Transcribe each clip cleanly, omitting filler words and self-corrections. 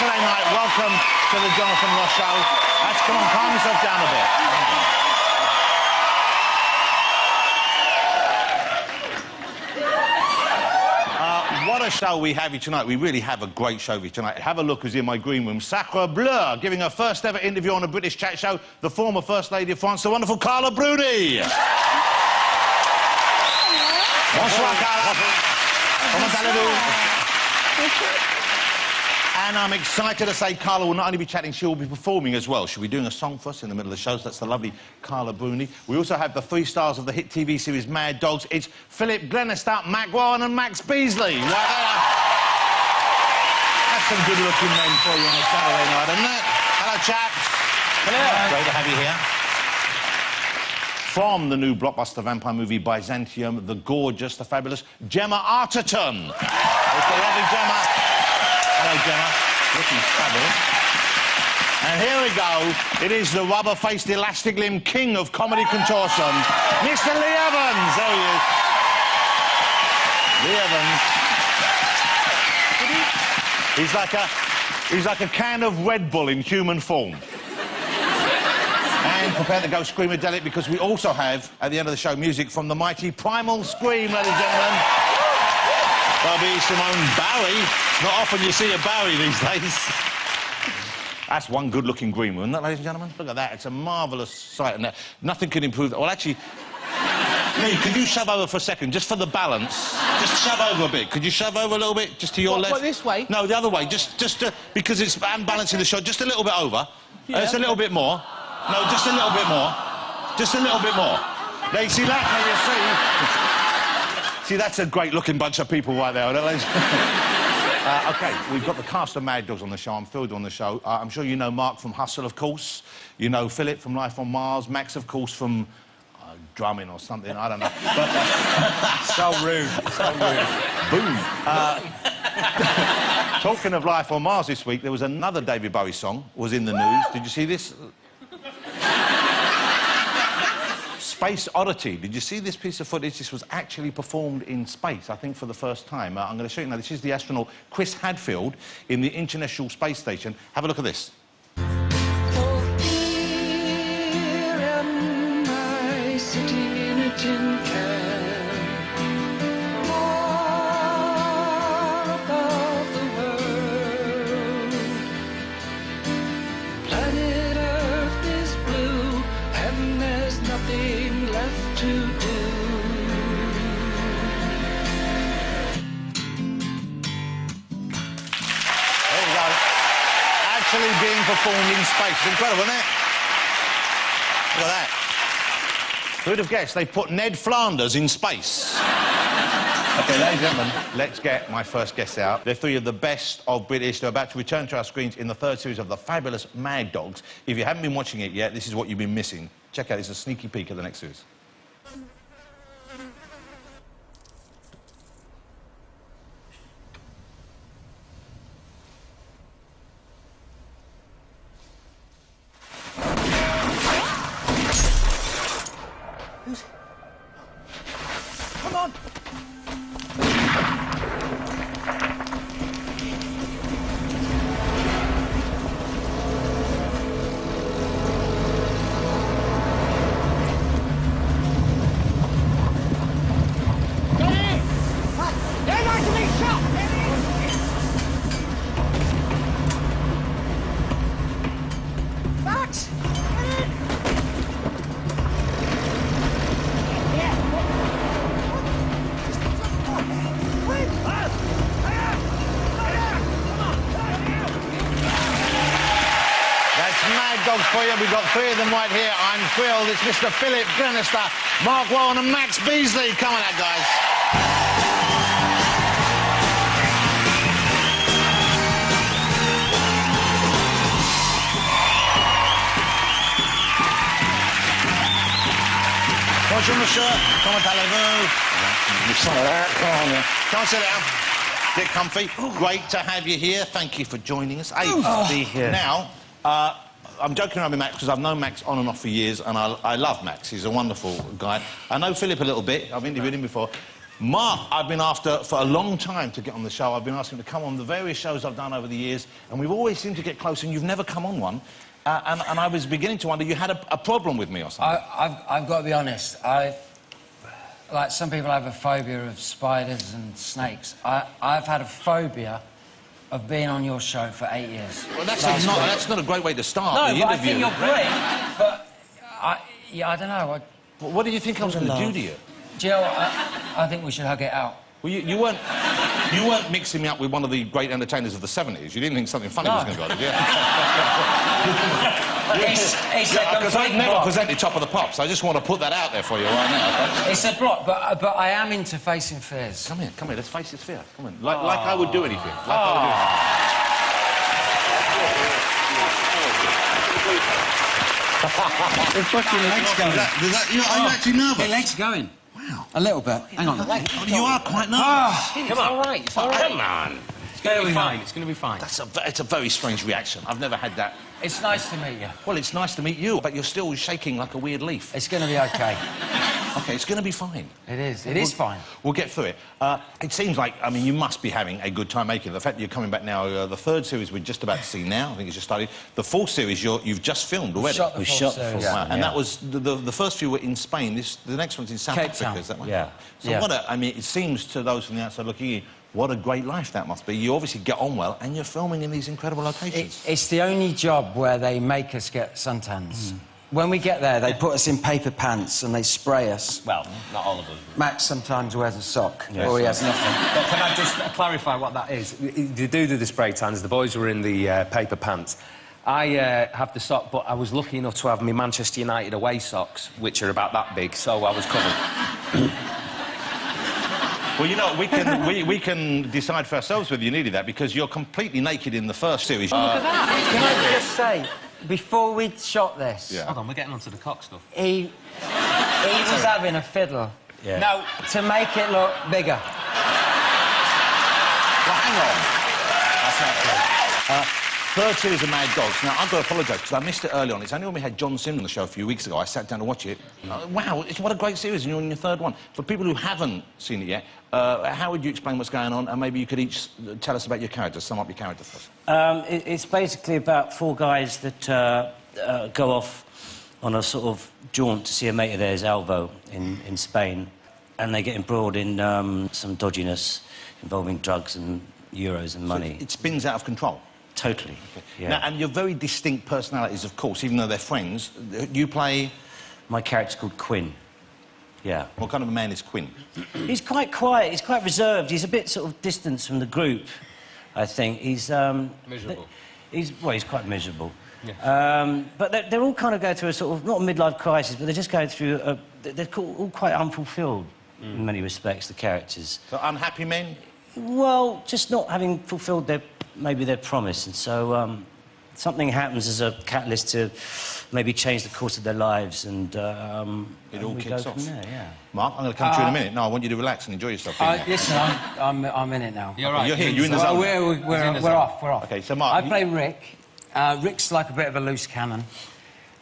Saturday night. Welcome to the Jonathan Ross Show. Come on, calm yourself down a bit. What a show we have here tonight. We really have a great show for you tonight. Have a look who's in my green room. Sacre Bleu, giving her first ever interview on a British chat show, the former First Lady of France, the wonderful Carla Bruni. Bonsoir, Carla. Comment allez-vous? And I'm excited to say Carla will not only be chatting, she will be performing as well. She'll be doing a song for us in the middle of the show, so that's the lovely Carla Bruni. We also have the three stars of the hit TV series Mad Dogs. It's Philip Glenister, Mac Warren and Max Beasley. Right there. That's some good-looking men for you on a Saturday night, isn't it? Hello, chaps. Hello. Great to have you here. From the new blockbuster vampire movie Byzantium, the gorgeous, the fabulous Gemma Arterton. It's the lovely Gemma. Hello, Gemma. Looking fabulous. And here we go. It is the rubber-faced, elastic-limbed king of comedy contortion, Mr. Lee Evans. There he is. Lee Evans. He's like a can of Red Bull in human form. And prepare to go screamadelic, because we also have, at the end of the show, music from the mighty Primal Scream, ladies and gentlemen. That'll be Simone Barry. Not often you see a Barry these days. That's one good-looking green room, isn't it, ladies and gentlemen? Look at that. It's a marvellous sight. And nothing can improve that. Well, actually, Lee, could you shove over for a second, just for the balance? Just shove over a bit. Could you shove over a little bit, just to your left? What, this way? No, the other way. Just because it's unbalancing the shot. Just a little bit over. Yeah. Just a little bit more. No, just a little bit more. Just a little bit more. Now, you see that? Now, you see? See, that's a great-looking bunch of people right there, don't they? OK, we've got the cast of Mad Dogs on the show. I'm thrilled on the show. I'm sure you know Mark from Hustle, of course. You know Philip from Life on Mars. Max, of course, from drumming or something. I don't know. But, so rude. So rude. Boom. Talking of Life on Mars this week, there was another David Bowie song was in the news. Did you see this? Space Oddity. Did you see this piece of footage? This was actually performed in space, I think, for the first time. I'm going to show you now. This is the astronaut Chris Hadfield in the International Space Station. Have a look at this. Actually being performed in space. It's incredible, isn't it? Look at that. Who'd have guessed they put Ned Flanders in space? OK, ladies and gentlemen, let's get my first guests out. They're three of the best of British. They're about to return to our screens in the third series of the fabulous Mad Dogs. If you haven't been watching it yet, this is what you've been missing. Check out, it's a sneaky peek of the next series. Come on! Dogs for you. We've got three of them right here. I'm thrilled. It's Mr. Philip Glenister, Mark Warren and Max Beasley. Come on out, guys. Bonjour, monsieur. Comment allez-vous? Come on, sit down. Get comfy. Great to have you here. Thank you for joining us. Hey, be here. Now, I'm joking around with Max because I've known Max on and off for years, and I love Max. He's a wonderful guy. I know Philip a little bit. I've interviewed him before. Mark, I've been after for a long time to get on the show. I've been asking him to come on the various shows I've done over the years, and we've always seemed to get close, and you've never come on one. And I was beginning to wonder, you had a problem with me or something? I've got to be honest. Like some people have a phobia of spiders and snakes. I've had a phobia of being on your show for 8 years. Well, that's not a great way to start the interview. No, I think you're great, but I don't know. What did you think I was going to do to you? Jill, I think we should hug it out. Well, you weren't mixing me up with one of the great entertainers of the 70s. You didn't think something funny was going to go on, did you? Because I've never presented Top of the Pops. I just want to put that out there for you right now. It's a block, but I am into facing fears. Come here, let's face this fear. Come on. Like I would do anything. Like I would do anything. The fucking legs going. Are you actually nervous? The legs going. Wow. A little bit. Hang on. You are quite nervous. Come on. All right. It's all right. Come on. It's going to be fine. It's going to be fine. It's a very strange reaction. I've never had that. It's nice to meet you. Well, it's nice to meet you, but you're still shaking like a weird leaf. It's going to be OK. OK, it's going to be fine. It is. It is fine. We'll get through it. It seems like, I mean, you must be having a good time making it. The fact that you're coming back now, the third series we're just about to see now, I think it's just started. The fourth series you've just filmed already. We shot the fourth series. Wow. And that was, the first few were in Spain. The next one's in South Africa, is that right? Yeah. So I mean, it seems to those from the outside looking in, what a great life that must be. You obviously get on well, and you're filming in these incredible locations. It's the only job where they make us get suntans. When we get there, they put us in paper pants and they spray us. Well, not all of us. Max sometimes wears a sock, or he has nothing. But can I just clarify what that is? You do the spray tans. The boys were in the paper pants. I have the sock, but I was lucky enough to have my Manchester United away socks, which are about that big, so I was covered. Well, you know, we can decide for ourselves whether you needed that, because you're completely naked in the first series. Look at that! Can I just say, before we shot this... Hold on, we're getting onto the cock stuff. He was having a fiddle. Yeah. No, to make it look bigger. Well, hang on. That's not true. Third series of Mad Dogs. Now, I've got to apologise, because I missed it early on. It's only when we had John Sim on the show a few weeks ago, I sat down to watch it. Wow, what a great series, and you're in your third one. For people who haven't seen it yet, how would you explain what's going on, and maybe you could each tell us about your characters, sum up your character first. It's basically about four guys that go off on a sort of jaunt to see a mate of theirs, Alvo, in Spain, and they get embroiled in some dodginess involving drugs and euros and money. So it spins out of control? Totally, yeah. Now, and your very distinct personalities, of course, even though they're friends. You play... My character's called Quinn. Yeah. What kind of a man is Quinn? He's quite quiet, he's quite reserved, he's a bit sort of distant from the group, I think. He's... Miserable. He's quite miserable. Yeah. But they're all kind of going through a sort of, not a midlife crisis, but they're just going through they're all quite unfulfilled in many respects, the characters. So unhappy men? Well, just not having fulfilled maybe their promise, and so something happens as a catalyst to maybe change the course of their lives, and it all kicks off. From there, yeah. Mark, I'm going to come to you in a minute. No, I want you to relax and enjoy yourself. Listen, I'm in it now. You're right. You're here. You're in the zone. We're off. Okay, so Mark, I play Rick. Rick's like a bit of a loose cannon,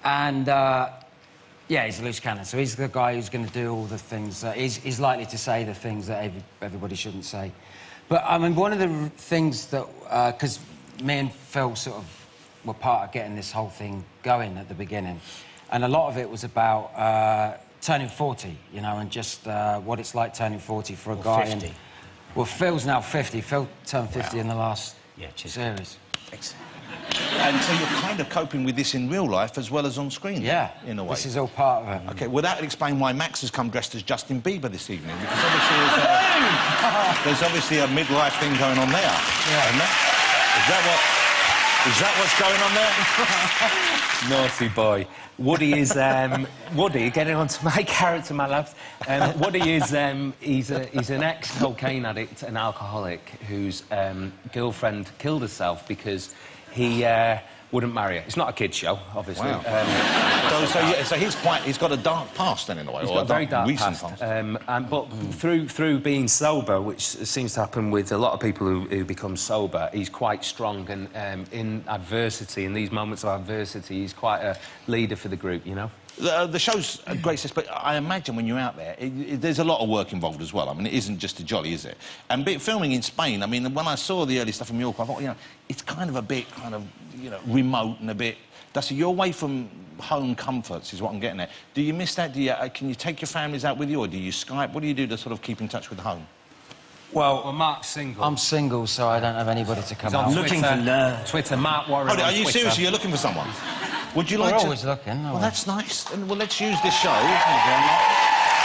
and yeah, he's a loose cannon. So he's the guy who's going to do all the things. He's likely to say the things that everybody shouldn't say. But I mean, one of the things that because me and Phil sort of were part of getting this whole thing going at the beginning, and a lot of it was about turning 40, you know, and just what it's like turning 40 for a guy. 50. Well, Phil's now 50. Phil turned 50 in the last series. Thanks. and so you're kind of coping with this in real life as well as on screen. Yeah, in a way. This is all part of it. Okay, well, that would explain why Max has come dressed as Justin Bieber this evening, because obviously there's obviously a midlife thing going on there. Yeah. Is that what's going on there? Naughty boy. Woody is Woody. Getting on to my character, my love. Woody is he's an ex-cocaine addict, an alcoholic whose girlfriend killed herself because he wouldn't marry her. It's not a kid's show, obviously. Wow. So he's got a dark past then, in a way. He's or got a very dark recent past. But through being sober, which seems to happen with a lot of people who become sober, he's quite strong, and in adversity, in these moments of adversity, he's quite a leader for the group, you know? The show's a great success, but I imagine when you're out there, there's a lot of work involved as well. I mean, it isn't just a jolly, is it? And filming in Spain, I mean, when I saw the early stuff from York, I thought, you know, it's kind of a bit, you know, remote and a bit... Dusty, you're away from home comforts, is what I'm getting at. Do you miss that? Can you take your families out with you, or do you Skype? What do you do to sort of keep in touch with home? Well, Mark's single. I'm single, so I don't have anybody to come out. on Looking for love. Twitter, Mark Warren. Oh, are you serious? You're looking for someone? Would you like We're to... always looking. Well, that's nice. Well, let's use this show.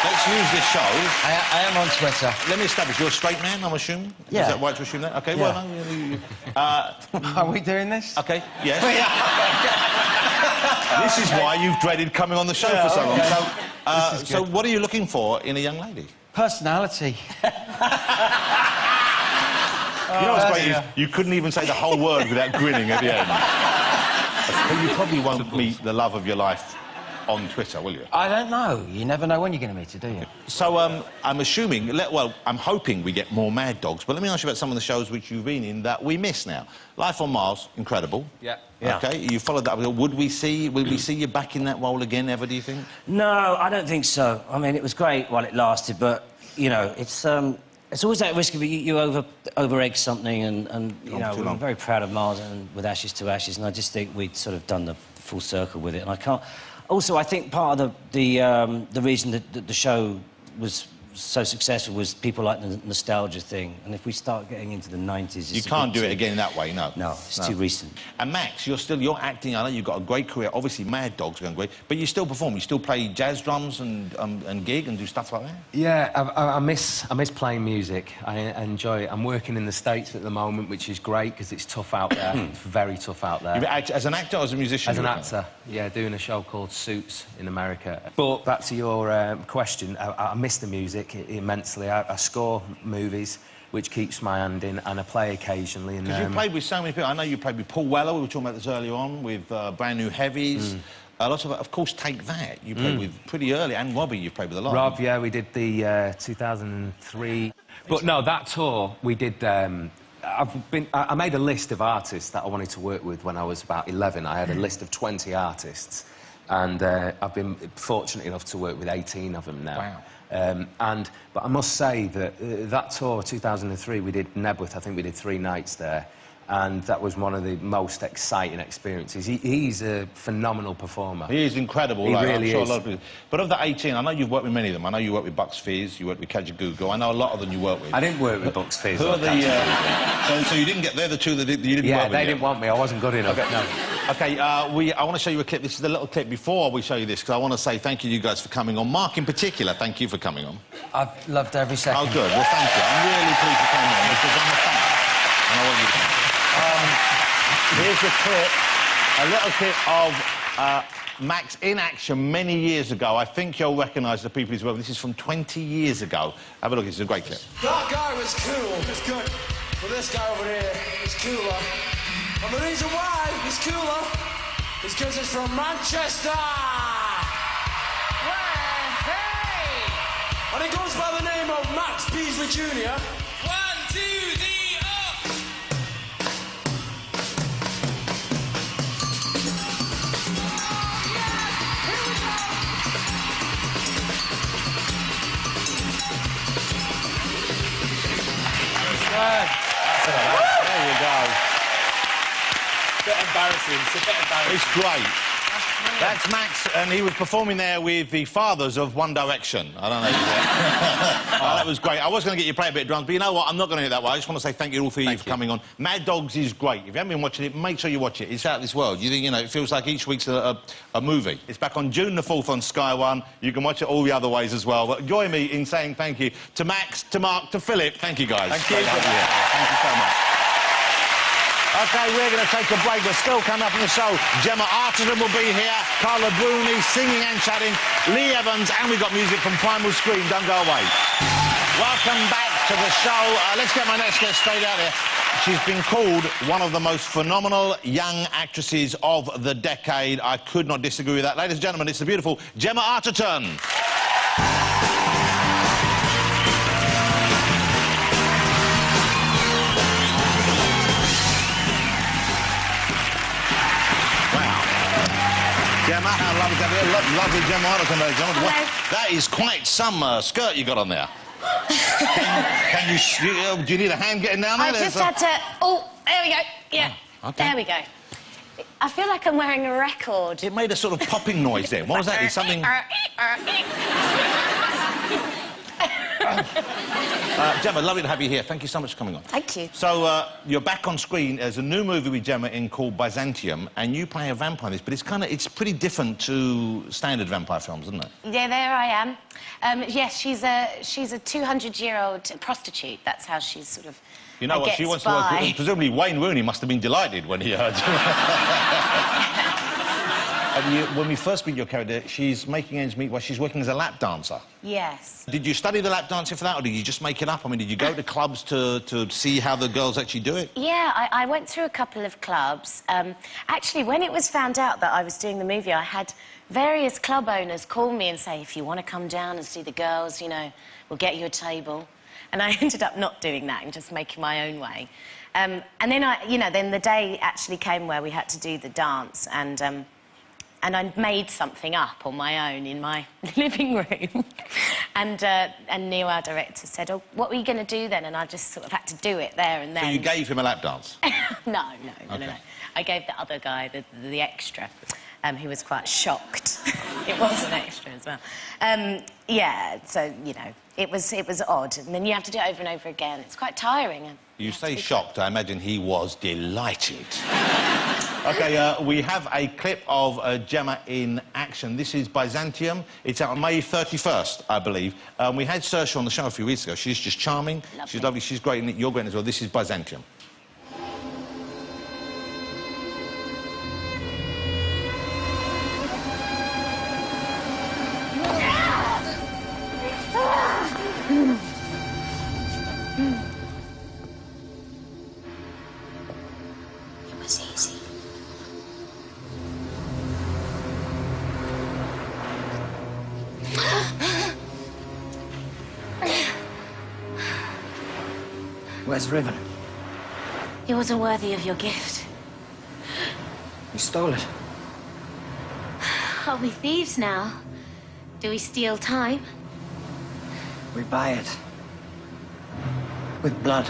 Let's use this show. I am on Twitter. Let me establish, you're a straight man, I'm assuming? Yeah. Is that right to assume that? OK, Yeah. well, no, Are we doing this? OK, yes. This is why you've dreaded coming on the show for so long. Okay. So what are you looking for in a young lady? Personality. You know what's great is you couldn't even say the whole word without grinning at the end. But you probably won't meet the love of your life on Twitter, will you? I don't know. You never know when you're going to meet her, do you? So, I'm assuming... Well, I'm hoping we get more Mad Dogs, but let me ask you about some of the shows which you've been in that we miss now. Life on Mars, incredible. Yeah. OK, you followed that up. Will we see you back in that role again ever, do you think? No, I don't think so. I mean, it was great while it lasted, but, you know, it's always that risk of you over-egg something, and you know, we're very proud of Mars and with Ashes to Ashes, and I just think we'd sort of done the full circle with it, and I can't... Also, I think part of the reason that the show was so successful was people like the nostalgia thing, and if we start getting into the 90s... You can't do it again in that way, no. No, it's too recent. And Max, you're acting, I know you've got a great career, obviously Mad Dog's going great, but you still perform, you still play jazz drums and gig and do stuff like that? Yeah, I miss playing music. I enjoy it. I'm working in the States at the moment, which is great, because it's tough out there. It's very tough out there. As an actor or as a musician? As an actor, yeah, doing a show called Suits in America. But back to your question, I miss the music immensely. I score movies, which keeps my hand in, and I play occasionally. Because you played with so many people. I know you played with Paul Weller, we were talking about this earlier on, with Brand New Heavies. A lot of course, Take That. You played with pretty early, and Robbie you've played with a lot. Rob, yeah, we did the 2003... But no, that tour, we did... I made a list of artists that I wanted to work with when I was about 11. I had a list of 20 artists, and I've been fortunate enough to work with 18 of them now. Wow. But I must say that that tour, 2003, we did Nebworth. I think we did 3 nights there, and that was one of the most exciting experiences. He's a phenomenal performer. He is incredible. He really I'm sure is. A lot of people... But of the 18, I know you've worked with many of them. I know you worked with Bucks Fizz, you worked with Kajagoogoo. I know a lot of them you worked with. I didn't work with Bucks Fizz. Who are the... so you didn't get... They're the two that you didn't work with. Yeah, they didn't want me. I wasn't good enough. Okay, no. OK, I want to show you a clip. This is a little clip before we show you this, because I want to say thank you to you guys for coming on. Mark, in particular, thank you for coming on. I've loved every second. Oh, good. Well, thank you. I'm really pleased you came on, because I'm a fan, and I want you to come. Here's a clip, a little clip of Max in action many years ago. I think you'll recognise the people he's worked with. This is from 20 years ago. Have a look. This is a great clip. That guy was cool. It's good. But this guy over here is cooler. And the reason why he's cooler is because he's from Manchester. Hey! And he goes by the name of Max Beasley Jr. 1, 2, 3, up! There you go. Bit embarrassing. It's a bit embarrassing. It's great. That's Max, and he was performing there with the fathers of One Direction. I don't know. That was great. I was going to get you to play a bit of drums, but you know what? I'm not going to do it that way. I just want to say thank you all for coming on. Mad Dogs is great. If you haven't been watching it, make sure you watch it. It's out of this world. You think, you know, it feels like each week's a movie. It's back on June the 4th on Sky One. You can watch it all the other ways as well. But join me in saying thank you to Max, to Mark, to Philip. Thank you, guys. Thank you. Thank you so much. OK, we're going to take a break. There's still coming up in the show. Gemma Arterton will be here, Carla Bruni singing and chatting, Lee Evans, and we've got music from Primal Scream. Don't go away. Welcome back to the show. Let's get my next guest straight out here. She's been called one of the most phenomenal young actresses of the decade. I could not disagree with that. Ladies and gentlemen, it's the beautiful Gemma Arterton. Gemma, how lovely to have you. Lovely Gemma Arnold, ladies and gentlemen. Hello. That is quite some skirt you got on there. Can you... do you need a hand getting down there? I just had to... Oh, there we go. Yeah, Okay. there we go. I feel like I'm wearing a record. It made a sort of popping noise there. What was that? It's something... Gemma, lovely to have you here. Thank you so much for coming on. Thank you. So, you're back on screen. There's a new movie with Gemma in called Byzantium, and you play a vampire in this, but it's pretty different to standard vampire films, isn't it? Yeah, there I am. Yes, she's a 200-year-old prostitute. That's how she's sort of... You know what? She wants to work... Presumably Wayne Rooney must have been delighted when he heard you. When we first meet your character, she's making ends meet while she's working as a lap dancer. Yes. Did you study the lap dancing for that, or did you just make it up? I mean, did you go to clubs to see how the girls actually do it? Yeah, I went through a couple of clubs. Actually, when it was found out that I was doing the movie, I had various club owners call me and say, if you want to come down and see the girls, you know, we'll get you a table. And I ended up not doing that and just making my own way. And then then the day actually came where we had to do the dance, and I made something up on my own in my living room. And Neil, our director, said, oh, what were you going to do then? And I just sort of had to do it there and then. So you gave him a lap dance? No. Okay. I gave the other guy, the extra, who was quite shocked. It was an extra as well. Yeah, so, you know, it was odd. And then you have to do it over and over again. It's quite tiring. You say shocked. I imagine he was delighted. OK, we have a clip of Gemma in action. This is Byzantium. It's out on May 31st, I believe. We had Serie on the show a few weeks ago. She's just charming. Lovely. She's lovely. She's great, and you're great as well. This is Byzantium. It was easy. Where's Ribbon? He wasn't worthy of your gift. You stole it. Are we thieves now? Do we steal time? We buy it. With blood.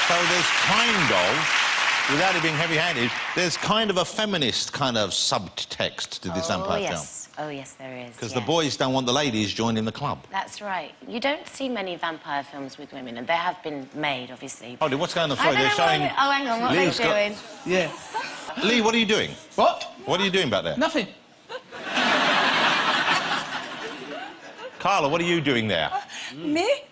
So there's kind of, without it being heavy-handed, there's kind of a feminist kind of subtext to this vampire film. Oh, yes, there is. Because the boys don't want the ladies joining the club. That's right. You don't see many vampire films with women, and there have been made, obviously. Oh, what's going on? I Sorry, don't they're know showing... what oh, hang on, what Lee's are they doing? Yeah. Lee, what are you doing? What? What are you doing back there? Nothing. Carla, what are you doing there? Me?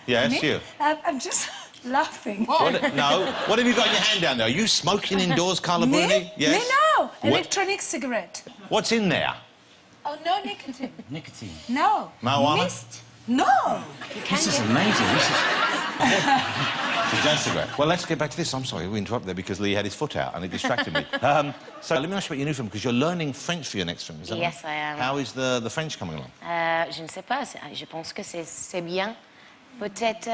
Yes, Me? you. I'm just laughing. No. What have you got in your hand down there? Are you smoking indoors, Carla Bruni? Yes. Me, no. What- Electronic cigarette. What's in there? Oh, no nicotine. Nicotine. No. Marijuana? Mist? No. This is amazing. This is... It's just a cigarette. Well, let's get back to this. I'm sorry, we interrupted there because Lee had his foot out and it distracted me. So let me ask you about your new film, because you're learning French for your next film, is that Yes, right? I am. How is the French coming along? Je ne sais pas. Je pense que c'est bien. Peut-être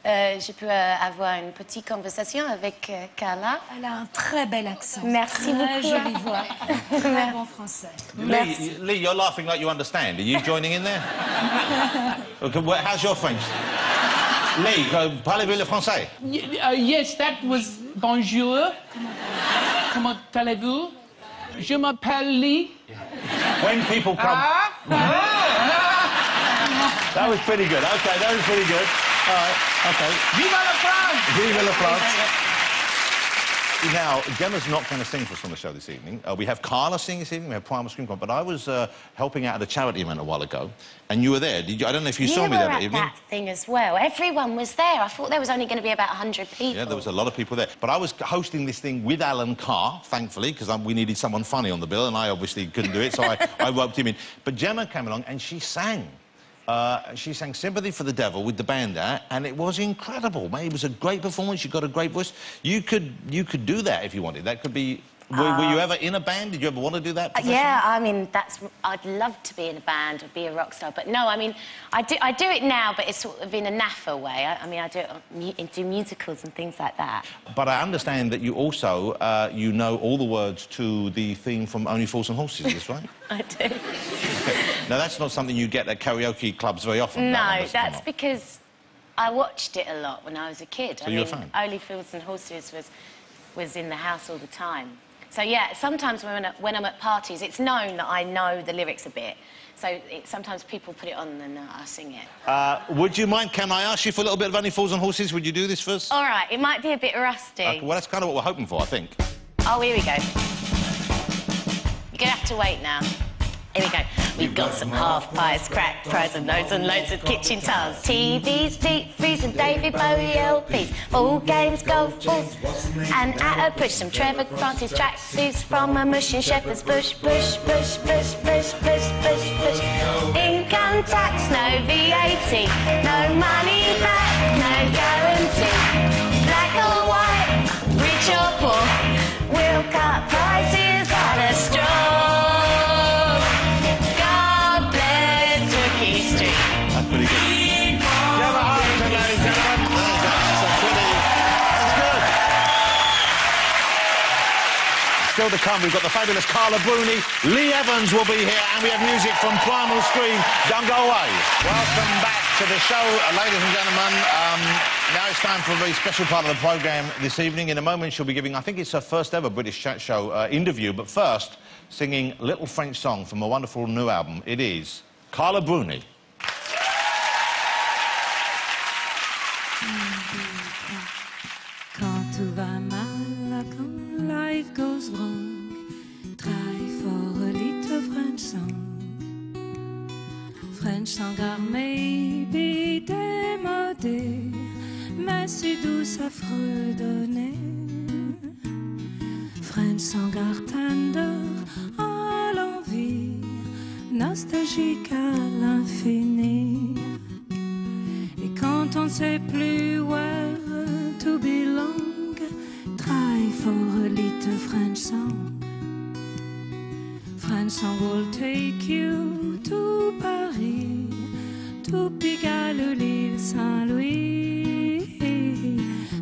je peux avoir une petite conversation avec Carla. Elle a un très bel accent. Merci Très beaucoup. jolie voix. Très bon français. Lee, you're laughing like you understand. Are you joining in there? Okay, how's your French? Lee, parlez-vous le français? Yes, that was bonjour. Comment allez-vous? Je m'appelle Lee. When people come... That was pretty good. OK, that was pretty good. All right, OK. Viva la France! Vive la France. Now, Gemma's not going to sing for us on the show this evening. We have Carla singing this evening, we have Primal Scream Club, but I was helping out at a charity event a while ago, and you were there. Did you? I don't know if you saw me that evening. You were at that thing as well. Everyone was there. I thought there was only going to be about 100 people. Yeah, there was a lot of people there. But I was hosting this thing with Alan Carr, thankfully, because we needed someone funny on the bill, and I obviously couldn't do it, so I roped him in. But Gemma came along, and she sang. She sang Sympathy for the Devil with the band there, and it was incredible. Mate, it was a great performance. You got a great voice. You could do that if you wanted. That could be Were you ever in a band? Did you ever want to do that professionally? Yeah, I mean, I'd love to be in a band or be a rock star, but no, I mean, I do it now, but it's sort of in a naff way. I mean, I do musicals and things like that. But I understand that you also, you know all the words to the theme from Only Fools and Horses, is this right? I do. Now, that's not something you get at karaoke clubs very often. No, that's because I watched it a lot when I was a kid. So you're a fan? Only Fools and Horses was in the house all the time. So, yeah, sometimes when I'm at parties, it's known that I know the lyrics a bit. So sometimes people put it on and I sing it. Would you mind, can I ask you for a little bit of Only Fools and Horses? Would you do this first? All right, it might be a bit rusty. Well, that's kind of what we're hoping for, I think. Oh, here we go. You're going to have to wait now. Here we go. We've got some half pies, cracked fries and loads of kitchen towels. TVs, deep freeze and David Bowie LPs. All games, golf balls and at a push. Some Trevor Francis tracksuits from a mush in Shepherd's Bush. Bush, bush, bush, bush, bush, bush, bush. Income tax, no VAT. No money back, no guarantee. Black or white, rich or poor. We'll cut prices at a straw. That's pretty good. Gemma Harrington, ladies and gentlemen. That's good. Still to come, we've got the fabulous Carla Bruni. Lee Evans will be here, and we have music from Primal Scream. Don't go away. Welcome back to the show, ladies and gentlemen. Now it's time for a very special part of the programme this evening. In a moment, she'll be giving, I think it's her first ever British chat show interview, but first, singing a little French song from a wonderful new album. It is Carla Bruni. Quand tout va mal, quand life goes wrong, try for a little French song. French song are maybe démodé, mais si douce à fredonner. French song are tender à l'envie, nostalgique à l'infini. Et quand on sait plus where to belong, try for a little French song. French song will take you to Paris, to Pigalle, l'île Saint-Louis.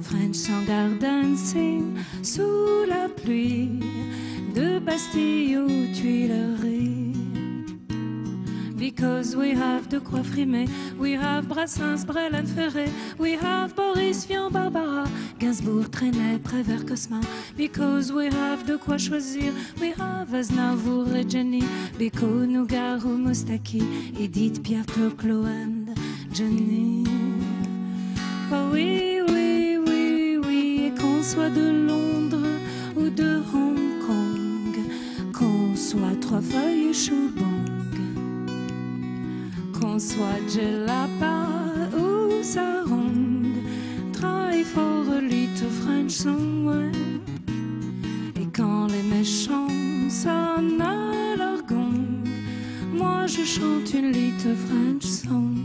French song are dancing sous la pluie de Bastille aux Tuileries. Because we have de quoi frimer, we have Brassens, Brel and Ferré, we have Boris Vian, Barbara, Gainsbourg, Trenet, Prévert, Cosma. Because we have de quoi choisir, we have Aznavour et Jenny, Beko, Nougaro, Moustaki, Edith, Piaf, Clo-Clo and Jenny. Oh oui, oui, oui, oui, et qu'on soit de Londres ou de Hong Kong, qu'on soit trois feuilles chou-bong, qu'on soit Djellaba ou Sarong, try for a little French song, ouais. Et quand les méchants sonnent à leur gong, moi je chante une little French song.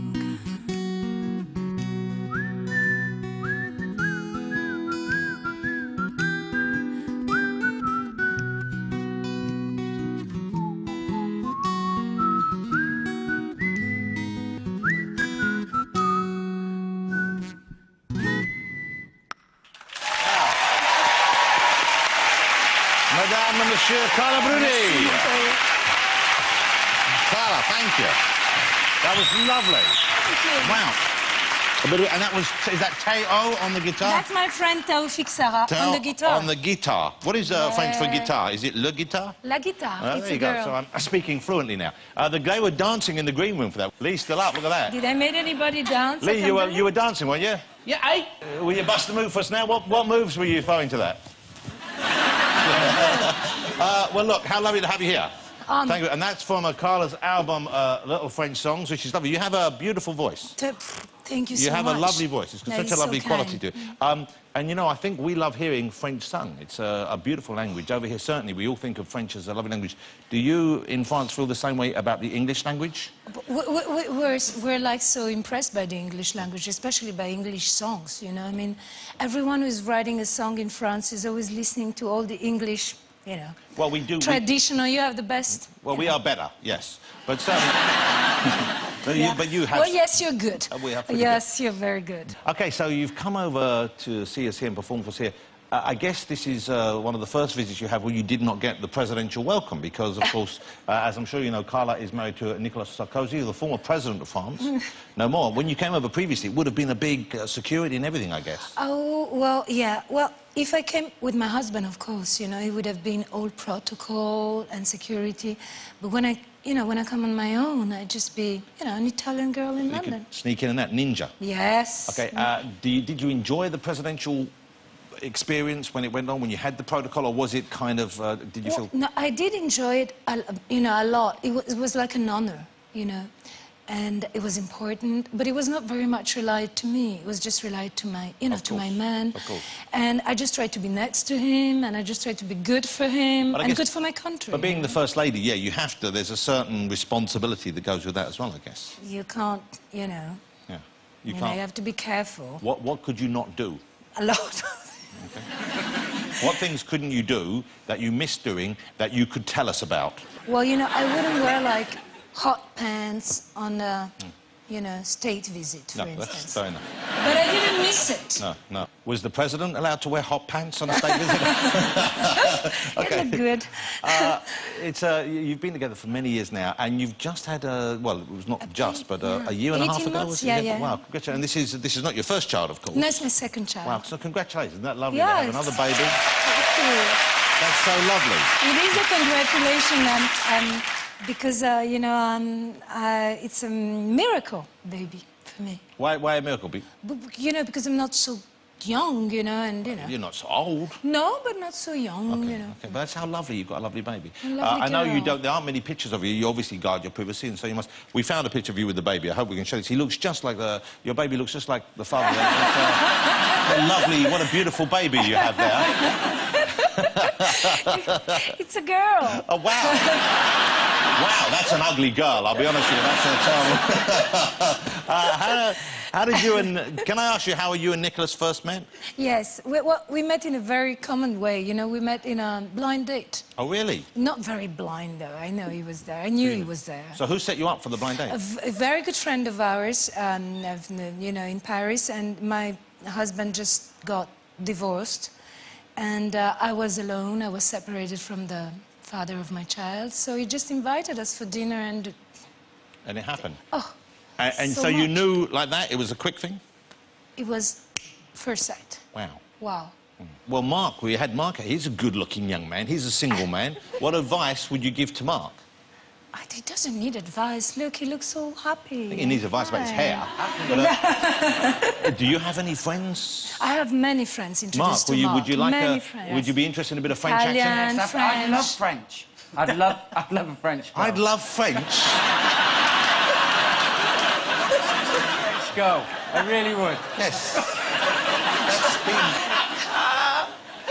Madame and Monsieur Carla Bruni. Carla, thank you. That was lovely. Wow. And that was, is that Teo on the guitar? That's my friend Taoufik Sarah on the guitar. On the guitar. What is French for guitar? Is it le guitar? La guitar. Oh, It's there you a go. girl. So I'm speaking fluently now. They were dancing in the green room for that. Lee's still up. Look at that. Did I make anybody dance? Lee, you were dancing, weren't you? Yeah, I... Will you bust a move for us now? What moves were you throwing to that? Well, look, how lovely to have you here. Thank you. And that's from Carla's album, Little French Songs, which is lovely. You have a beautiful voice. Thank you so much. You have a lovely voice. It's got That such a is lovely so quality kind. to it. And, you know, I think we love hearing French sung. It's a beautiful language. Over here, certainly, we all think of French as a lovely language. Do you, in France, feel the same way about the English language? We're like so impressed by the English language, especially by English songs, you know. I mean, everyone who's writing a song in France is always listening to all the English you know. Well, we do. Traditional, you have the best. Well, we are better, yes. But certainly... but you have... Well, yes, you're good. We are yes, you're very good. OK, so you've come over to see us here and perform for us here. I guess this is one of the first visits you have where you did not get the presidential welcome because, of course, as I'm sure you know, Carla is married to Nicolas Sarkozy, the former president of France. No more. When you came over previously, it would have been a big security and everything, I guess. Oh, well, yeah. Well, if I came with my husband, of course, you know, it would have been all protocol and security. But when I, you know, when I come on my own, I'd just be, you know, an Italian girl in London. Could sneak in and that ninja. Yes. OK, did you enjoy the presidential experience when it went on, when you had the protocol, or was it kind of, did you feel... No, I did enjoy it, you know, a lot. It was like an honor, you know, and it was important, but it was not very much relied to me. It was just relied to my, you know, to my man. Of course. And I just tried to be next to him, and I just tried to be good for him and good for my country. But being the First Lady, yeah, you have to, there's a certain responsibility that goes with that as well, I guess. You can't, you know... Yeah. You can't. You have to be careful. What could you not do? A lot. Okay. What things couldn't you do that you missed doing that you could tell us about? Well, you know, I wouldn't wear, like, hot pants on a, you know, state visit, for instance. That's fair enough. But I didn't miss it. No, no. Was the president allowed to wear hot pants on a state visit? Okay. It looked good. You've been together for many years now, and you've just had a, well, it was not just, but a year and a half ago. 18 months, yeah. Wow, congratulations. And this is not your first child, of course. No, it's my second child. Wow, so congratulations. Isn't that lovely yes. to have another baby? Thank you. That's so lovely. It is a congratulation, because, you know, it's a miracle baby for me. Why a miracle? You know, because I'm not so young, you know, and, you know. You're not so old. No, but not so young, okay, you know. Okay, but that's how lovely. You've got a lovely baby. I know you don't, there aren't many pictures of you. You obviously guard your privacy, and so you must... We found a picture of you with the baby. I hope we can show this. He looks just like the... Your baby looks just like the father. What a lovely, what a beautiful baby you have there. It's a girl. Oh, wow. Wow, that's an ugly girl, I'll be honest with you. That's a terrible... how did you and... Can I ask you how you and Nicolas first met? Yes. We met in a very common way. You know, we met in a blind date. Oh, really? Not very blind, though. I know he was there. I knew he was there. So who set you up for the blind date? A very good friend of ours, you know, in Paris, and my husband just got divorced. And I was alone. I was separated from the father of my child. So he just invited us for dinner and... And it happened? Oh, And so you knew like that? It was a quick thing? It was first sight. Wow. Wow. Well, Mark, we had Mark. He's a good-looking young man. He's a single man. What advice would you give to Mark? He doesn't need advice. Look, he looks so happy. I think he needs advice about his hair. But, do you have any friends? I have many friends introduced Mark, to Mark. would you like many a... friends. Would you be interested in a bit of French Italian, accent? Yes, French. I'd love French. I'd love a French girl. I'd love French. Let's go. I really would. Yes. That's been...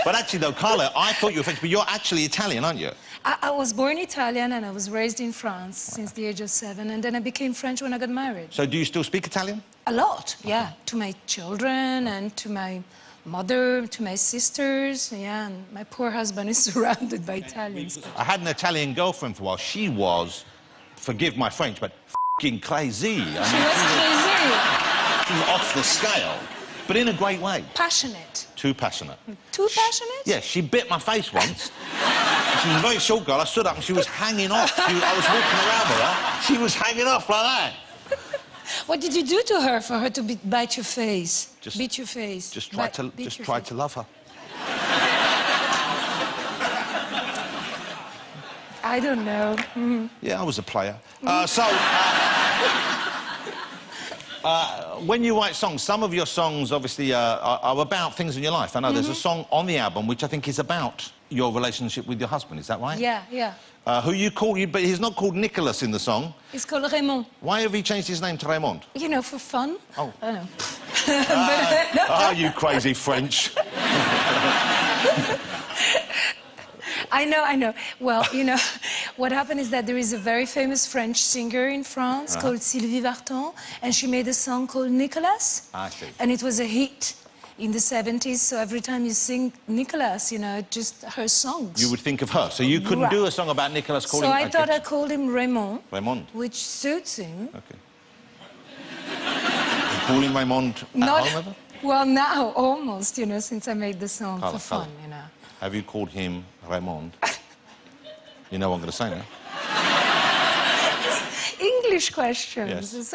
But actually, though, Carla, I thought you were French, but you're actually Italian, aren't you? I was born Italian and I was raised in France since the age of 7, and then I became French when I got married. So do you still speak Italian? A lot, yeah. To my children and to my mother, to my sisters, yeah. And my poor husband is surrounded by Italians. I had an Italian girlfriend for a while. She was, forgive my French, but f***ing crazy. She was crazy. She was off the scale, but in a great way. Passionate. Too passionate. Too passionate? Yeah, she bit my face once. She was a very short girl. I stood up and she was hanging off. I was walking around with her. She was hanging off like that. What did you do to her for her to bite your face? Beat your face? Just try to love her. I don't know. Yeah, I was a player. When you write songs, some of your songs obviously are about things in your life. I know there's a song on the album which I think is about your relationship with your husband. Is that right? Yeah, yeah. Who you call you, but he's not called Nicolas in the song. He's called Raymond. Why have he changed his name to Raymond? You know, for fun. Oh. I know. Oh, you crazy French. I know. Well, you know, what happened is that there is a very famous French singer in France called Sylvie Vartan, and she made a song called Nicolas. I see. And it was a hit. in the 70s, so every time you sing Nicholas, you know, just her songs. You would think of her. So you couldn't do a song about Nicholas calling... So I thought I called him Raymond. Raymond. Which suits him. OK. You call him Raymond at home ever? Well, now, almost, you know, since I made the song for fun, you know. Have you called him Raymond? You know what I'm going to say now. English questions. Yes.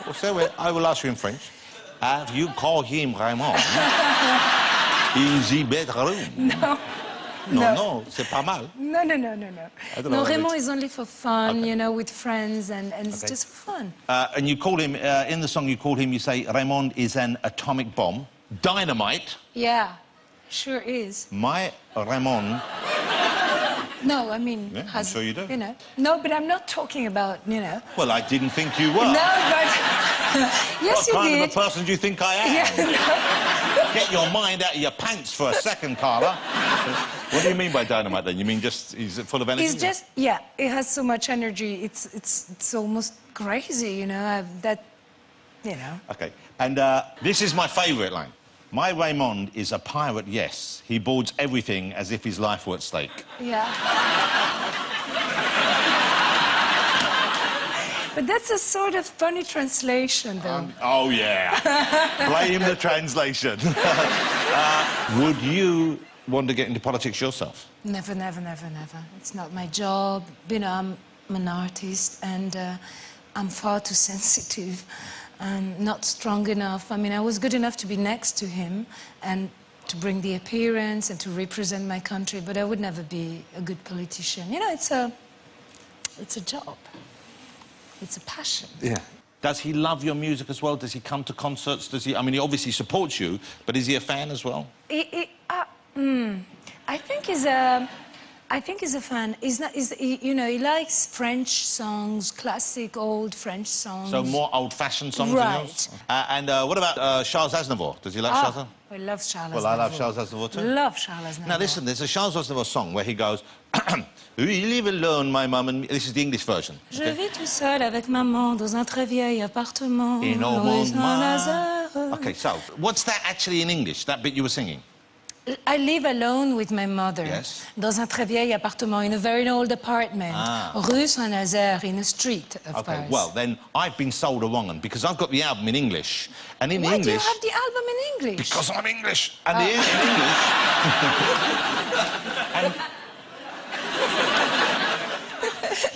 Well, so I will ask you in French. Have you called him Raymond in the bedroom? No. No, c'est pas mal. No. No, Raymond is only for fun, you know, with friends, and it's just for fun. And you called him, in the song you called him, you say, Raymond is an atomic bomb. Dynamite. Yeah, sure is. My Raymond... No, I mean... Yeah, I'm sure you do. You know. No, but I'm not talking about, you know... Well, I didn't think you were. No, but... Yes, you did. What kind of a person do you think I am? Yeah, no. Get your mind out of your pants for a second, Carla. What do you mean by dynamite, then? You mean just he's full of energy? He's just... Yeah, it has so much energy. It's almost crazy, you know, that... You know. OK. And this is my favourite line. My Raymond is a pirate, yes. He boards everything as if his life were at stake. Yeah. But that's a sort of funny translation, though. Oh, yeah. Blame the translation. Would you want to get into politics yourself? Never. It's not my job. You know, I'm an artist, and I'm far too sensitive. Not strong enough. I mean, I was good enough to be next to him and to bring the appearance and to represent my country, but I would never be a good politician. You know, it's a job. It's a passion. Yeah. Does he love your music as well? Does he come to concerts? Does he... I mean, he obviously supports you, but is he a fan as well? I think he's a fan. You know, he likes French songs, classic old French songs. So more old-fashioned songs right. than yours? And what about Charles Aznavour? Does he like Charles Aznavour? I love Charles Aznavour. Well, I love Charles Aznavour too. Love Charles Aznavour. Now, listen, there's a Charles Aznavour song where he goes, We live alone, my mum and me. This is the English version. Je vis tout seul avec maman dans un très vieil appartement. Rue Saint-Lazare. OK, so what's that actually in English, that bit you were singing? I live alone with my mother. Yes. Dans un très vieil appartement, in a very old apartment. Rue Saint-Lazare, in a street of Paris. Well, then I've been sold a wrong one, because I've got the album in English. And in Why English... do you have the album in English? Because I'm English. And in English...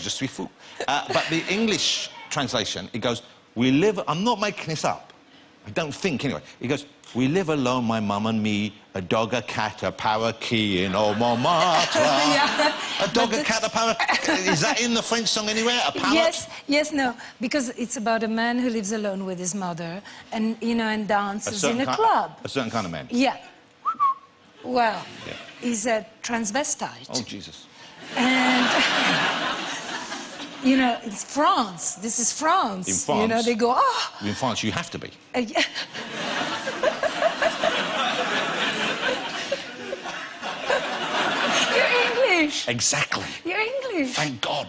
Je suis fou. But the English translation, it goes, we live... I'm not making this up. I don't think, anyway. It goes, we live alone, my mum and me, a dog, a cat, a parakeet in old Montmartre. Yeah. A dog, a cat, a parakeet. Is that in the French song anywhere? A parrot? Yes, no. Because it's about a man who lives alone with his mother and, you know, and dances in a club. A certain kind of man? Yeah. Well, he's a transvestite. Oh, Jesus. And... You know, it's France. This is France. In France? You know, they go, oh... In France, you have to be. Yeah. You're English. Exactly. You're English. Thank God.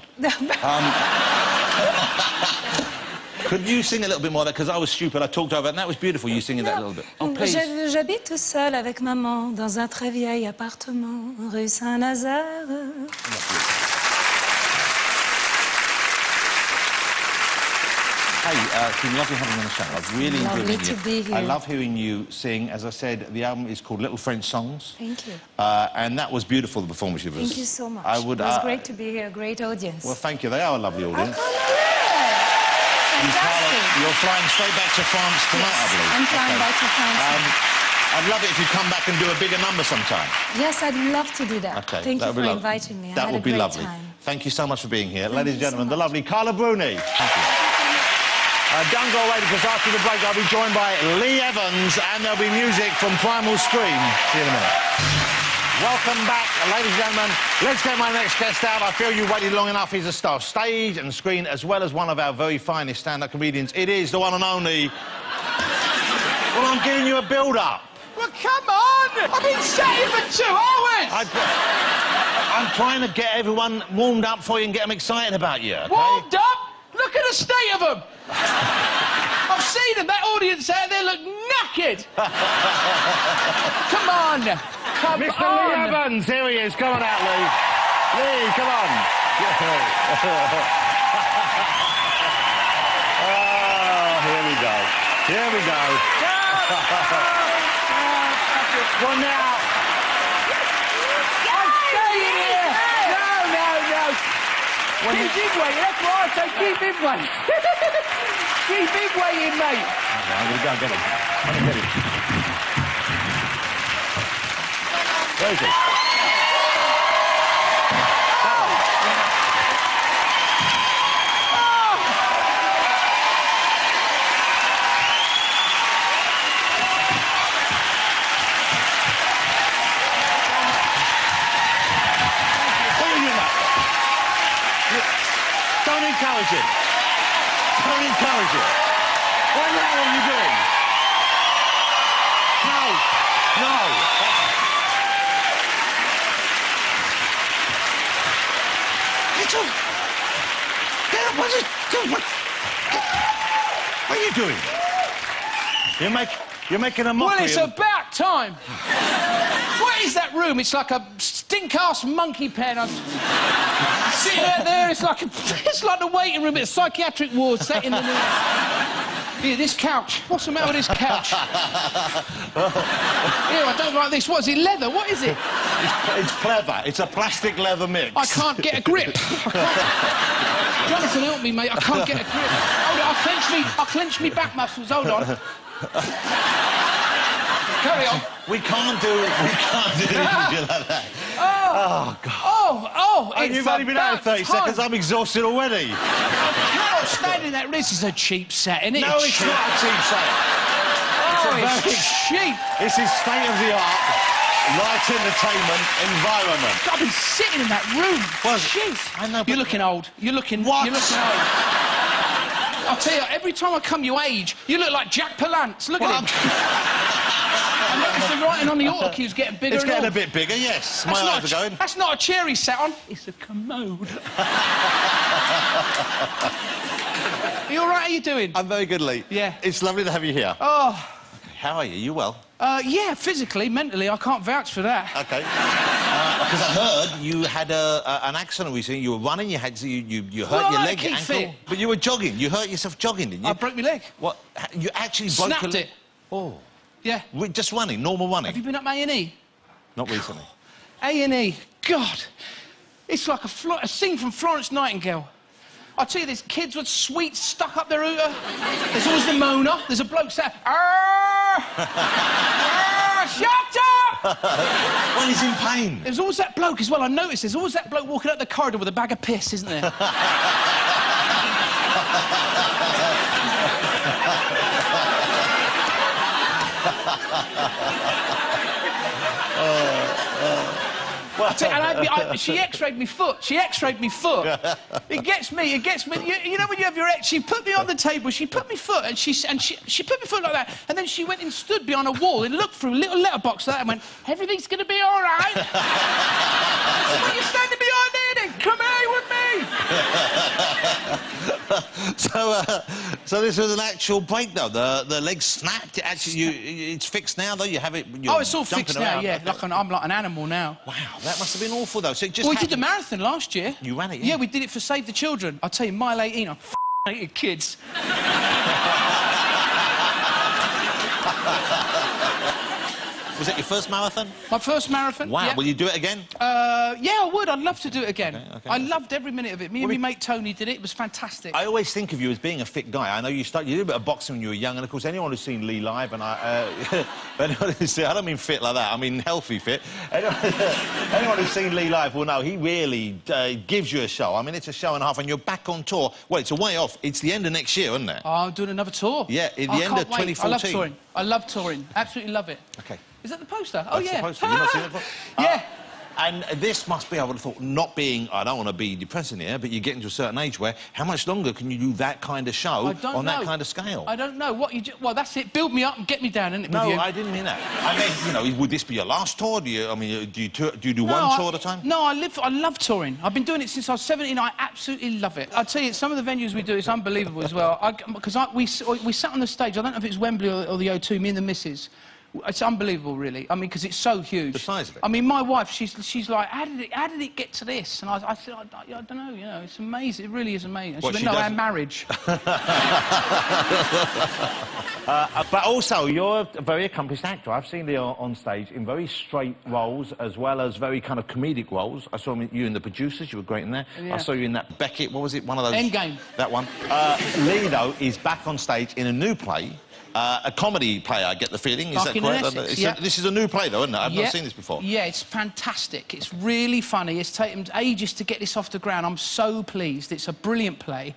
Could you sing a little bit more of that? Because I was stupid. I talked over it, and that was beautiful, you singing that a little bit. Oh, please. J'habite tout seul avec maman dans un très vieil appartement, rue Saint-Lazare. Hey, it's been lovely having you on the show. I've really enjoyed Lovely to be here. I love hearing you sing. As I said, the album is called Little French Songs. Thank you. And that was beautiful, the performance you did. Thank you so much. I would, it was great to be here, a great audience. Well, thank you. They are a lovely audience. Fantastic. You're flying straight back to France tonight, I believe. I'm flying back to France. I'd love it if you come back and do a bigger number sometime. Yes, I'd love to do that. Okay, Thank you for inviting me. That would be lovely. Thank you so much for being here. Ladies and gentlemen, the lovely Carla Bruni. Thank you. Don't go away, because after the break I'll be joined by Lee Evans and there'll be music from Primal Scream. See you in a minute. Welcome back, ladies and gentlemen. Let's get my next guest out. I feel you've waited long enough. He's a star of stage and screen, as well as one of our very finest stand-up comedians. It is the one and only... Well, I'm giving you a build-up. Well, come on! I've been sat here for 2 hours! I'm trying to get everyone warmed up for you and get them excited about you, okay? Warmed up? Look at the state of them! I've seen them. That audience out there look knackered. Come on. Come Mr. on. Lee Evans, here he is. Come on out, Lee. Lee, come on. Oh, here we go. Here we go. Well, now... I'm staying here. No. Keep him waiting. That's what I say. Keep him waiting. Keep him waiting, mate. Okay, I'm going to go and get him. I'm going to get him. Where is he? Don't encourage him. Don't encourage him. What the hell are you doing? No. What are you doing? You're making a mockery. Well, it's about time. What is that room? It's like a stink-ass monkey pen. I'm sitting out there. It's like the waiting room at a psychiatric ward set in the middle. Here, this couch. What's the matter with this couch? Here, I don't like this. What is it? Leather? What is it? It's pleather. It's a plastic leather mix. I can't get a grip. Jonathan, help me, mate. I can't get a grip. Hold on, I'll clench me back muscles. Hold on. Carry on. We can't do anything like that. Oh, God. Oh, and you've only been out 30 seconds. I'm exhausted already. I cannot stand in that. This is a cheap set, isn't it? No, it's not a cheap set. It's cheap. This is state-of-the-art light entertainment environment. I've been sitting in that room. Well, jeez. I know, You're looking old. You're looking... What? You're looking old. I'll tell you, every time I come you age, you look like Jack Palance. Look at him. I noticed the writing on the auto cue's getting bigger. It's and getting all. a bit bigger, yes. My eyes are going. That's not a chair he's sat on. It's a commode. Are you all right? How you doing? I'm very good, Lee. Yeah. It's lovely to have you here. Oh. How are you? You well? Yeah, physically, mentally, I can't vouch for that. OK. Because I heard you had an accident recently. You were running, you hurt your leg, your ankle. Fit. But you were jogging. You hurt yourself jogging, didn't you? I broke my leg. What? You actually broke Snapped your leg? it. Oh. Yeah. Just running, normal running? Have you been up A&E? Not recently. A&E. God. It's like a scene from Florence Nightingale. I tell you, there's kids with sweets stuck up their hooter. There's always the moaner. There's a bloke sat... Shut up! Well, he's in pain. There's always that bloke as well. I noticed there's always that bloke walking out the corridor with a bag of piss, isn't there? Well, she x-rayed me foot. She x-rayed me foot. It gets me. You know when you have your ex, she put me on the table, she put me foot, and she put me foot like that, and then she went and stood behind a wall and looked through a little letterbox like that and went, everything's going to be all right. I said, what are you standing behind there then? Come here with me. So this was an actual break, though. The leg snapped. It's fixed now, though. You have it. Oh, it's all fixed now. Yeah, okay. I'm like an animal now. Wow, that must have been awful, though. So it just well, we did the marathon last year. You ran it, yeah? Yeah, we did it for Save the Children. I'll tell you, mile 18, I hated kids. Was that your first marathon? My first marathon. Wow. Yeah. Will you do it again? Yeah, I would. I'd love to do it again. Okay. I loved every minute of it. Me and my mate Tony did it. It was fantastic. I always think of you as being a fit guy. I know you did a bit of boxing when you were young, and of course, anyone who's seen Lee live, and anyone who's seen, I don't mean fit like that. I mean healthy fit. Anyone who's seen Lee live will know he really gives you a show. I mean, it's a show and a half, and you're back on tour. Well, it's a way off. It's the end of next year, isn't it? Oh, I'm doing another tour. Yeah, at the end of 2014. I love touring. I love touring. Absolutely love it. Okay. Is that the poster? Oh, That's yeah. the poster. You've not seen it before? Yeah. And this must be, I would have thought, not being, I don't want to be depressing here, but you're getting to a certain age where how much longer can you do that kind of show on that kind of scale? I don't know. What you do... Well, that's it. Build me up and get me down, isn't it? No, I didn't mean that. I mean, you know, would this be your last tour? Do you, I mean, do you do one tour at a time? No, I love touring. I've been doing it since I was 17. I absolutely love it. I'll tell you, some of the venues we do, it's unbelievable as well. Because we sat on the stage, I don't know if it's Wembley or the O2, me and the missus. It's unbelievable, really. I mean, because it's so huge. The size of it. I mean, my wife, she's like, how did it get to this? And I said, I don't know, you know, it's amazing. It really is amazing. What, she went, no, our marriage. But also, you're a very accomplished actor. I've seen you on stage in very straight roles as well as very kind of comedic roles. I saw you in The Producers. You were great in there. Yeah. I saw you in that Beckett. What was it? One of those. Endgame. That one. Lee, though, is back on stage in a new play. A comedy play, I get the feeling. Is that correct? This is a new play, though, isn't it? I've not seen this before. Yeah, it's fantastic. It's really funny. It's taken ages to get this off the ground. I'm so pleased. It's a brilliant play.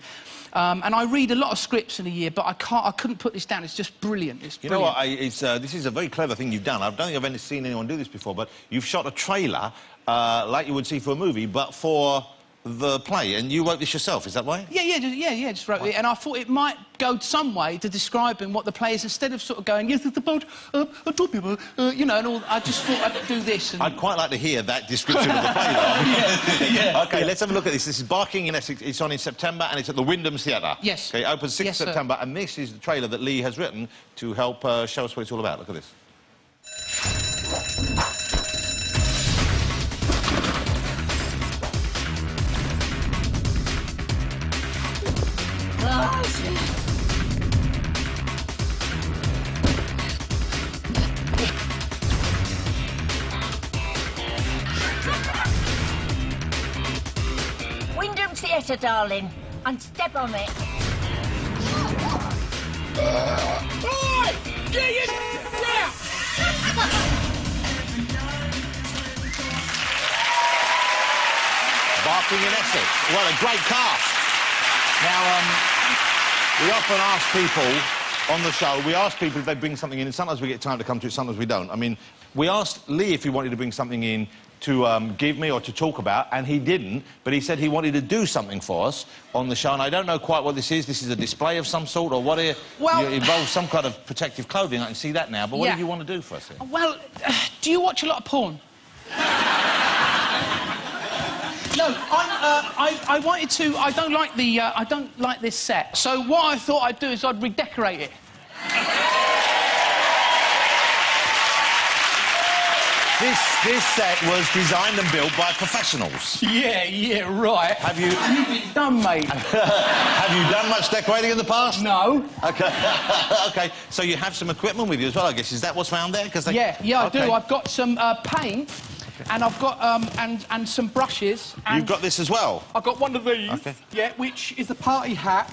And I read a lot of scripts in a year, but I couldn't put this down. It's just brilliant. It's brilliant. You know what? This is a very clever thing you've done. I don't think I've ever seen anyone do this before, but you've shot a trailer like you would see for a movie, but for the play, and you wrote this yourself, is that right? Yeah, just wrote it, and I thought it might go some way to describing what the play is, instead of sort of going, yes, it's about two people, you know, and all. I just thought I'd do this. And... I'd quite like to hear that description of the play, though. Yeah. OK, let's have a look at this. This is Barking in Essex. It's on in September, and it's at the Wyndham Theatre. Yes. OK, opens 6th September, sir. and this is the trailer that Lee has written to help show us what it's all about. Look at this. Wyndham Theatre, darling. And step on it. Oi! Get it! Yeah! Barking in Essex. Well, a great cast. Now, we often ask people on the show, we ask people if they bring something in, and sometimes we get time to come to it, sometimes we don't. I mean, we asked Lee if he wanted to bring something in to give me or to talk about, and he didn't, but he said he wanted to do something for us on the show, and I don't know quite what this is. This is a display of some sort, or what it involves some kind of protective clothing. I can see that now, but what do you want to do for us here? Well, do you watch a lot of porn? No, I wanted to. I don't like the. I don't like this set. So what I thought I'd do is I'd redecorate it. This set was designed and built by professionals. Yeah, right. Have you... It's done, mate. Have you done much decorating in the past? No. OK. OK, so you have some equipment with you as well, I guess. Is that what's found there? Yeah, I do. I've got some paint, and I've got and some brushes. And you've got this as well? I've got one of these. OK. Yeah, which is a party hat.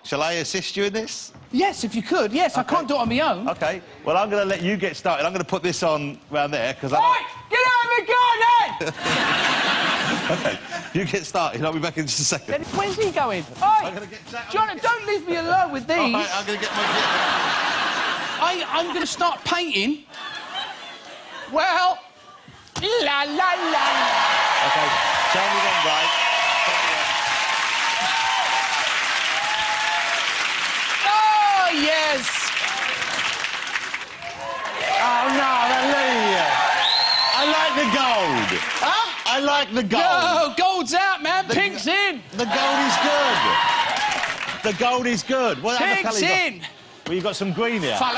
Shall I assist you in this? Yes, if you could. Yes, I can't do it on my own. OK. Well, I'm going to let you get started. I'm going to put this on round there, because Right! Get out of the garden! OK. You get started. I'll be back in just a second. Where's he going? I'm going to get... John, don't leave me alone with these. All right, I'm going to get my... I'm going to start painting. Well... La, la, la. OK. Tell me then, guys. Oh, yes. Oh, no, hallelujah. I like the gold. Huh? I like the gold. No, gold's out, man. Pink's in. The gold is good. The gold is good. What other Pink's colour in. Well, you've got some green here. No!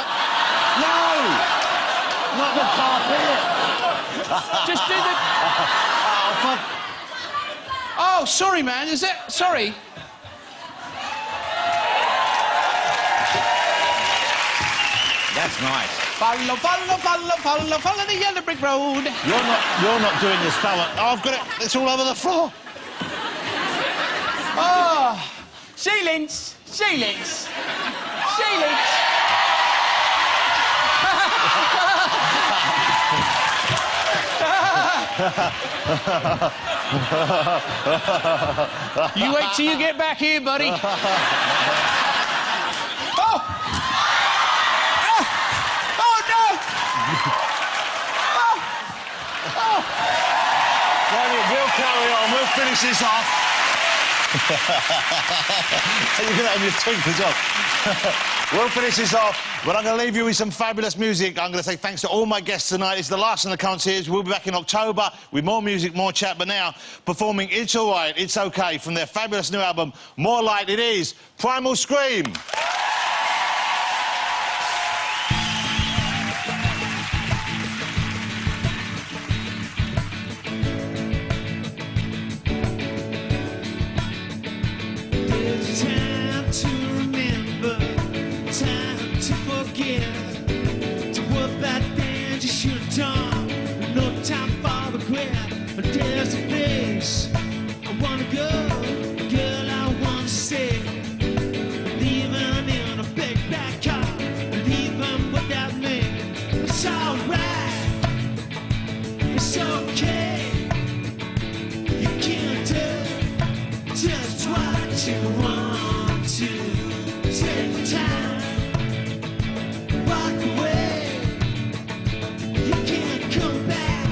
Not the carpet. Just do the... Oh, fuck. Oh, sorry, man. Is it... Sorry. That's nice. Follow, follow, follow, follow, follow the yellow brick road. You're not doing this flower. Oh, I've got it. It's all over the floor. Oh, ceilings, ceilings, ceilings. You wait till you get back here, buddy. Oh! Oh, We'll carry on. We'll finish this off. You're going to have your twinkles off. We'll finish this off, but I'm going to leave you with some fabulous music. I'm going to say thanks to all my guests tonight. It's the last of the concerts. We'll be back in October with more music, more chat, but now performing It's All Right, It's OK from their fabulous new album, More Light It Is, Primal Scream. Time to remember, time to forget. To what back then you should have done. No time for regret. But there's a place I wanna go, girl, I wanna stay. Leaving in a big black car, leaving without me. It's alright, it's okay. You can do just what you want to. Take the time, walk away. You can't come back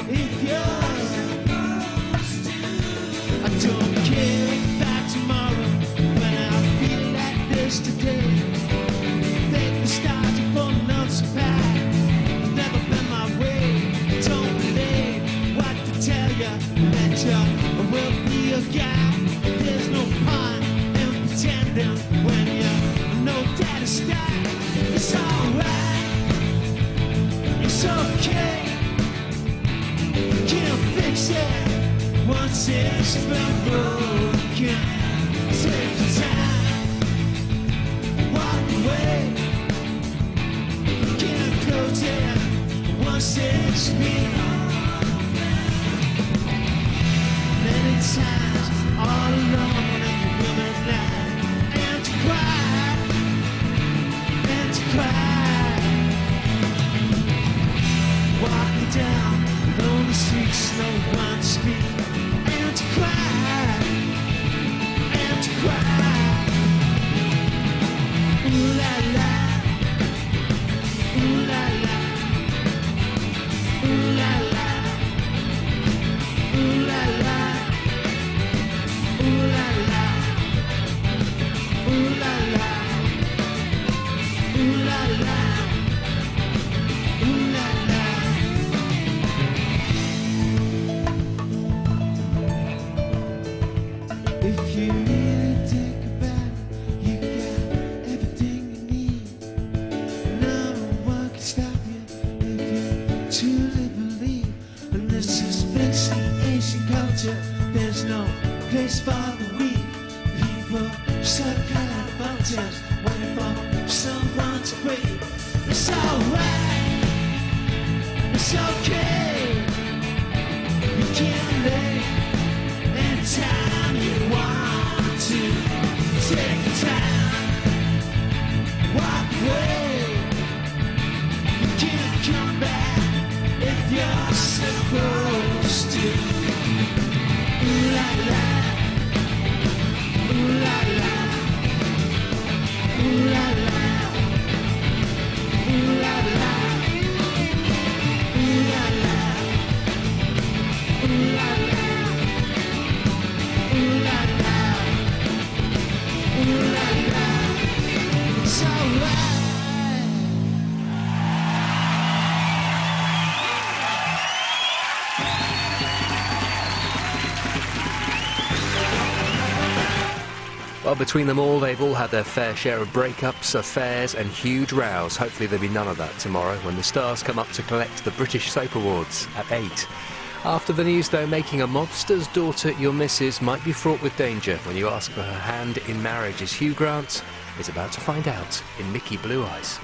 if you're supposed to. I don't care about tomorrow when I feel like this today. Think the stars are falling off so bad. Never been my way. Don't believe what to tell you. That you will be a guy. There's no point in pretending when you know that it's not. It's alright, it's okay. You can't fix it once it's been broken. Take the time, walk away. You can't close it once it's been many times. All alone in the women's line. And to cry, and to cry. Walking down lonely streets, no one to speak. And to cry, and to cry. Ooh la la, ooh la la, ooh la la, ooh la la. Ooh la la, ooh la la, ooh la la, ooh la la. If you really think about it, you got everything you need. No one can stop you if you truly believe. And this is facing Asian culture. There's no place for the weak. People stuck out of mountains, waiting for someone to break. It's alright, it's okay. You can leave anytime you want to. Take the time, walk away. You can't come back if you're supposed to. Ooh la la. Ooh la la, ooh la la, ooh la la, ooh la la, ooh la la, ooh la la, ooh la la. It's alright. Well, between them all, they've all had their fair share of breakups, affairs and huge rows. Hopefully there'll be none of that tomorrow when the stars come up to collect the British Soap Awards at 8. After the news, though, making a mobster's daughter your missus might be fraught with danger when you ask for her hand in marriage, as Hugh Grant is about to find out in Mickey Blue Eyes.